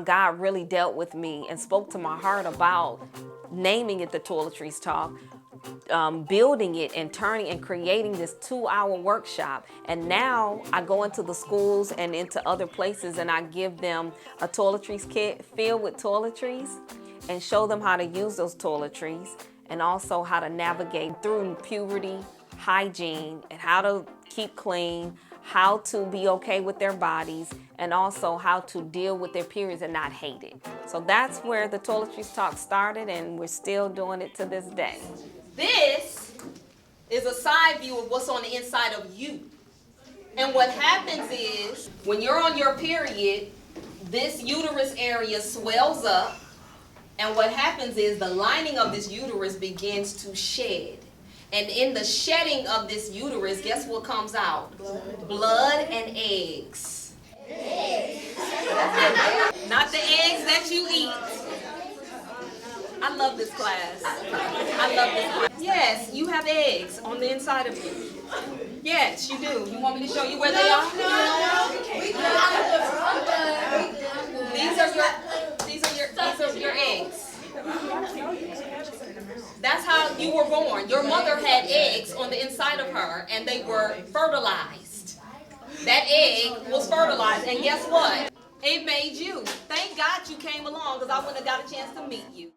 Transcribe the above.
God really dealt with me and spoke to my heart about naming it the Toiletries Talk, building it and turning and creating this 2-hour workshop. And now I go into the schools and into other places and I give them a toiletries kit filled with toiletries and show them how to use those toiletries and also how to navigate through puberty, hygiene, and how to keep clean, how to be okay with their bodies, and also how to deal with their periods and not hate it. So that's where the Toiletries Talk started, and we're still doing it to this day. This is a side view of what's on the inside of you. And what happens is, when you're on your period, this uterus area swells up, and what happens is the lining of this uterus begins to shed. And in the shedding of this uterus, guess what comes out? Blood and eggs. Not the eggs that you eat. I love this class. I love this class. Yes, you have eggs on the inside of you. Yes, you do. You want me to show you where they are? These are your eggs. That's how you were born. Your mother had eggs on the inside of her, and they were fertilized. That egg was fertilized, and guess what? It made you. Thank God you came along, because I wouldn't have got a chance to meet you.